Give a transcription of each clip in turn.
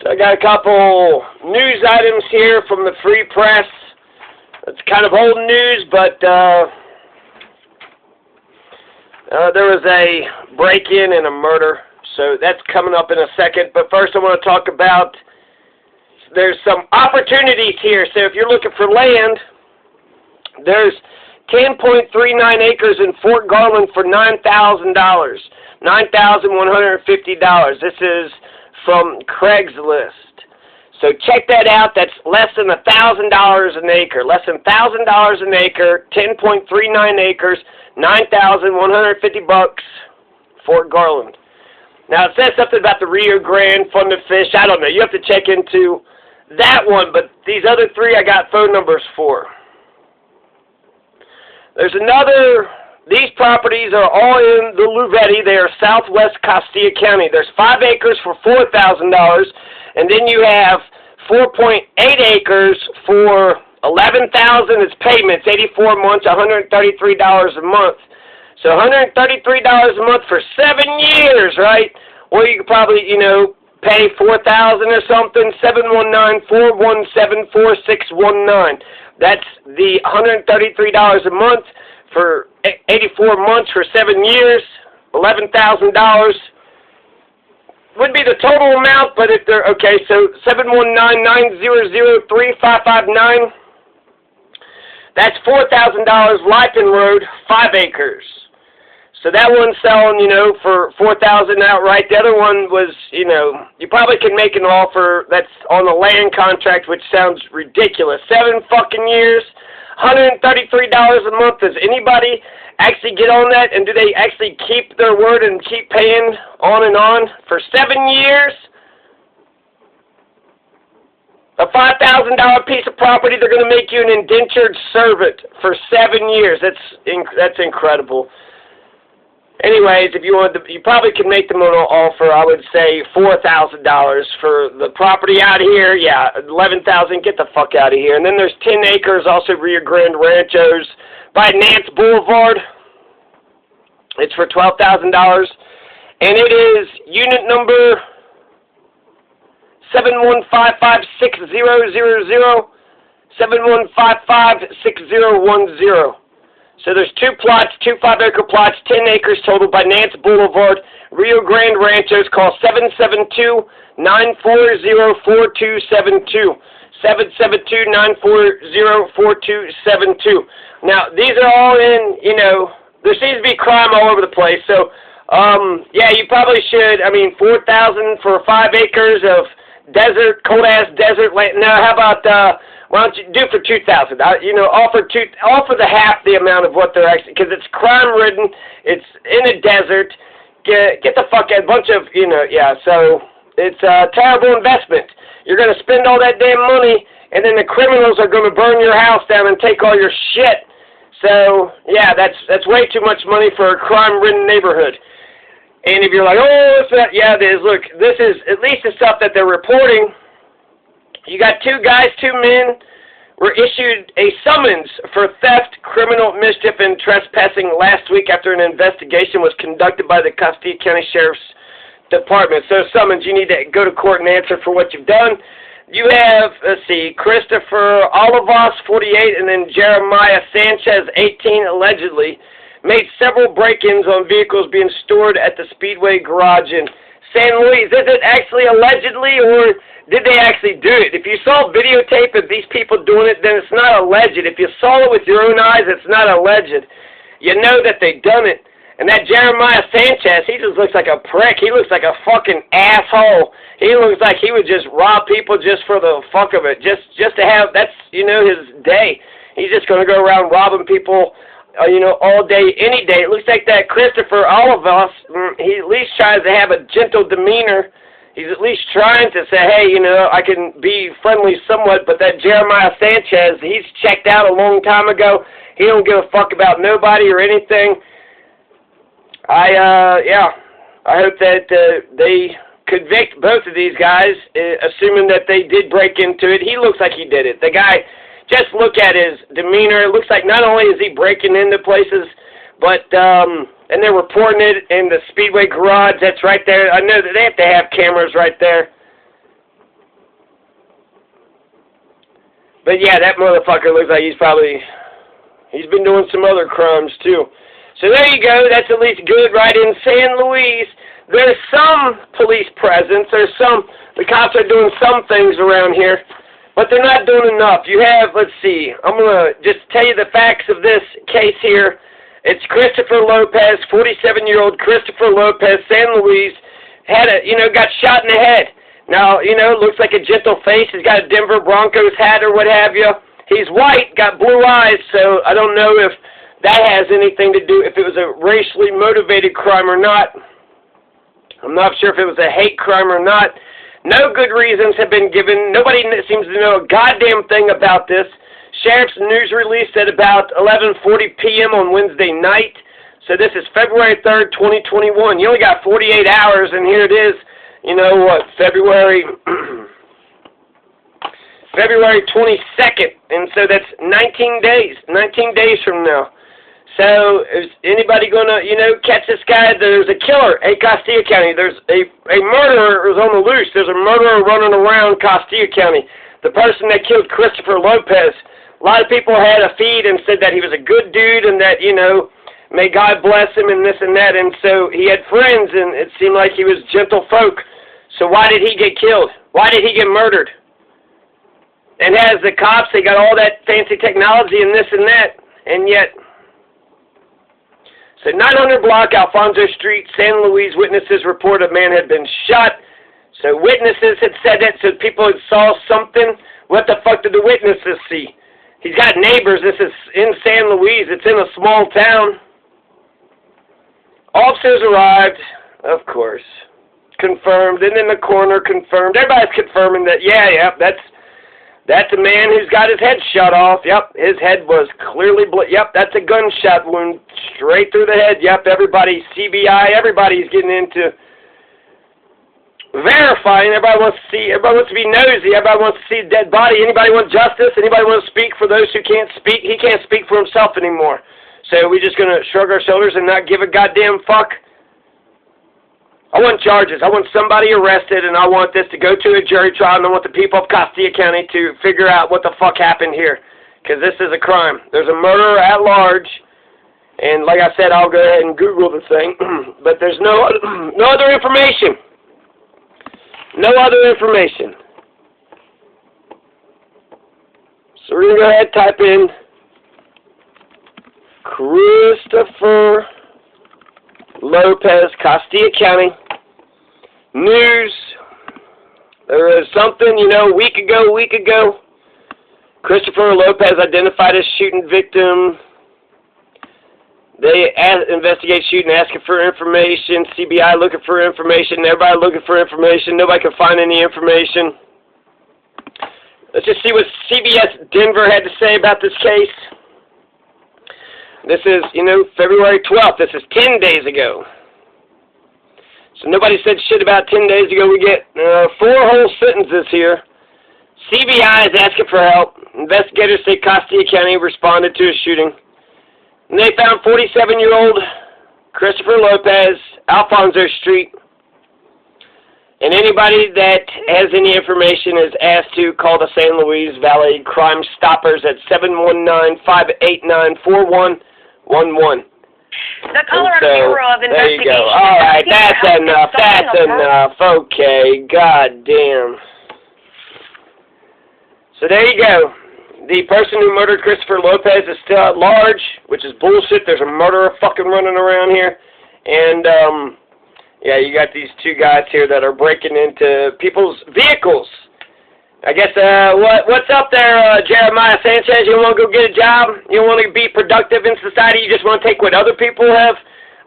So I got a couple news items here from the Free Press. It's kind of old news, but there was a break-in and a murder, so that's coming up in a second. But first I want to talk about, there's some opportunities here. So if you're looking for land, there's 10.39 acres in Fort Garland for $9,000, $9,150. This is from Craigslist. So check that out. That's less than $1,000 an acre. Less than $1,000 an acre, 10.39 acres, $9,150, Fort Garland. Now, it says something about the Rio Grande, fun to fish. I don't know. You have to check into that one, but these other three I got phone numbers for. There's another, these properties are all in the Luvetti. They are southwest Costilla County. There's 5 acres for $4,000, and then you have 4.8 acres for $11,000. It's payments, 84 months, $133 a month. So $133 a month for 7 years, right? Or you could probably, pay $4,000 or something. 719-417-4619. That's the $133 a month for 84 months for 7 years. $11,000 would be the total amount, but if they're okay. So 719-900-3559. That's $4,000. Lipton Road, 5 acres. So that one's selling, for $4,000 outright. The other one was, you probably can make an offer that's on a land contract, which sounds ridiculous. 7 fucking years, $133 a month. Does anybody actually get on that? And do they actually keep their word and keep paying on and on for 7 years? A $5,000 piece of property, they're going to make you an indentured servant for 7 years. That's incredible. Anyways, if you wanted to, you probably could make them an offer. I would say $4,000 for the property out here. Yeah, $11,000. Get the fuck out of here. And then there's 10 acres, also Rio Grande Ranchos by Nance Boulevard. It's for $12,000, and it is unit number 71556000, 71556010. So there's 2 plots, 2 5-acre plots, 10 acres total by Nance Boulevard, Rio Grande Ranchos. Call 772-940-4272. 772-940-4272. Now, these are all in, there seems to be crime all over the place. So, yeah, you probably should. I mean, $4,000 for 5 acres of desert, cold-ass desert land. Now, how about, why don't you do it for $2,000? Offer the half the amount of what they're actually, because it's crime-ridden, it's in a desert. Get the fuck out, a bunch of, yeah, so it's a terrible investment. You're going to spend all that damn money, and then the criminals are going to burn your house down and take all your shit. So, yeah, that's way too much money for a crime-ridden neighborhood. And if you're like, oh, it's not, yeah, it is. Look, this is at least the stuff that they're reporting. You got 2 guys, 2 men were issued a summons for theft, criminal mischief, and trespassing last week after an investigation was conducted by the Costilla County Sheriff's Department. So summons, you need to go to court and answer for what you've done. You have, let's see, Christopher Olivas, 48, and then Jeremiah Sanchez, 18, allegedly made several break-ins on vehicles being stored at the Speedway garage in San Luis. Is it actually allegedly, or did they actually do it? If you saw videotape of these people doing it, then it's not alleged. If you saw it with your own eyes, it's not alleged. You know that they done it. And that Jeremiah Sanchez, he just looks like a prick. He looks like a fucking asshole. He looks like he would just rob people just for the fuck of it, just to have, that's, his day. He's just going to go around robbing people, all day, any day. It looks like that Christopher Olivas, he at least tries to have a gentle demeanor. He's at least trying to say, hey, I can be friendly somewhat, but that Jeremiah Sanchez, he's checked out a long time ago. He don't give a fuck about nobody or anything. I hope that they convict both of these guys, assuming that they did break into it. He looks like he did it. The guy, just look at his demeanor. It looks like not only is he breaking into places, but, and they're reporting it in the Speedway garage. That's right there. I know that they have to have cameras right there. But yeah, that motherfucker looks like he's been doing some other crimes too. So there you go, that's at least good, right? In San Luis, there's some police presence, the cops are doing some things around here, but they're not doing enough. You have, let's see, I'm going to just tell you the facts of this case here. It's Christopher Lopez, 47-year-old Christopher Lopez, San Luis, got shot in the head. Now, looks like a gentle face. He's got a Denver Broncos hat or what have you. He's white, got blue eyes, so I don't know if that has anything to do, if it was a racially motivated crime or not. I'm not sure if it was a hate crime or not. No good reasons have been given. Nobody seems to know a goddamn thing about this. Sheriff's news release at about 11:40 p.m. on Wednesday night. So this is February 3rd, 2021. You only got 48 hours, and here it is. February 22nd, and so that's 19 days. 19 days from now. So is anybody going to, catch this guy? There's a killer in Costilla County. There's a murderer who's on the loose. There's a murderer running around Costilla County. The person that killed Christopher Lopez. A lot of people had a feed and said that he was a good dude and that, may God bless him and this and that. And so he had friends, and it seemed like he was gentle folk. So why did he get killed? Why did he get murdered? And as the cops, they got all that fancy technology and this and that, and yet... So 900 block, Alfonso Street, San Luis, witnesses report a man had been shot. So witnesses had said that, so people had saw something. What the fuck did the witnesses see? He's got neighbors. This is in San Luis. It's in a small town. Officers arrived, of course. Confirmed. And then the coroner confirmed. Everybody's confirming that, yeah, that's a man who's got his head shot off. Yep, his head was clearly yep, that's a gunshot wound straight through the head. Yep, everybody, CBI, everybody's getting into verifying. Everybody wants to be nosy. Everybody wants to see a dead body. Anybody want justice? Anybody want to speak for those who can't speak? He can't speak for himself anymore. So we're just going to shrug our shoulders and not give a goddamn fuck? I want charges. I want somebody arrested, and I want this to go to a jury trial, and I want the people of Costilla County to figure out what the fuck happened here, because this is a crime. There's a murderer at large, and like I said, I'll go ahead and Google the thing, but there's no other information. No other information. So we're going to go ahead and type in Christopher Lopez, Costilla County, news. There was something, a week ago, Christopher Lopez identified as shooting victim. They investigate shooting, asking for information. CBI looking for information. Everybody looking for information. Nobody can find any information. Let's just see what CBS Denver had to say about this case. This is, February 12th. This is 10 days ago. So nobody said shit about 10 days ago. We get 4 whole sentences here. CBI is asking for help. Investigators say Costilla County responded to a shooting. And they found 47-year-old Christopher Lopez, Alfonso Street. And anybody that has any information is asked to call the San Luis Valley Crime Stoppers at 719-589-4111. The Colorado Bureau of Investigation. There you go. All right, that's enough. That's enough. Okay, goddamn. So there you go. The person who murdered Christopher Lopez is still at large, which is bullshit. There's a murderer fucking running around here. And, yeah, you got these 2 guys here that are breaking into people's vehicles. I guess, what's up there, Jeremiah Sanchez? You want to go get a job? You don't want to be productive in society? You just want to take what other people have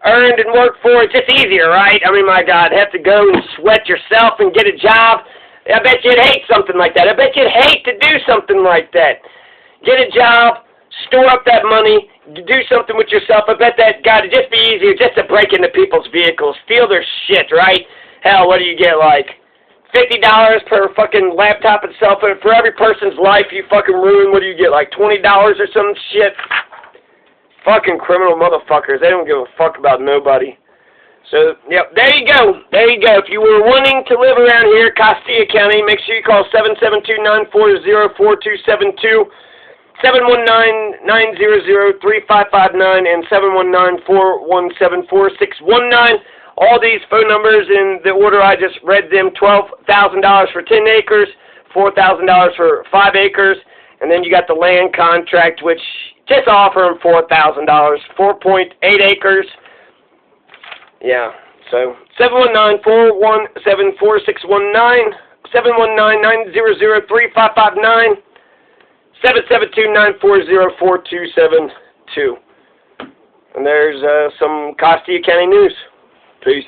earned and worked for? It's just easier, right? I mean, my God, have to go and sweat yourself and get a job. I bet you'd hate something like that. I bet you'd hate to do something like that. Get a job, store up that money, do something with yourself. I bet that, God, it'd just be easier just to break into people's vehicles, steal their shit, right? Hell, what do you get, like $50 per fucking laptop and cell phone? For every person's life you fucking ruin, what do you get, like $20 or some shit? Fucking criminal motherfuckers. They don't give a fuck about nobody. So, yep, there you go. There you go. If you were wanting to live around here, Costilla County, make sure you call 772-940-4272, 719-900-3559, and 719-417-4619. All these phone numbers in the order I just read them: $12,000 for 10 acres, $4,000 for 5 acres, and then you got the land contract, which just offer them $4,000, 4.8 acres. Yeah, so 719-417-4619, 719-900-3559, 772-940-4272. And there's some Costilla County news. Peace.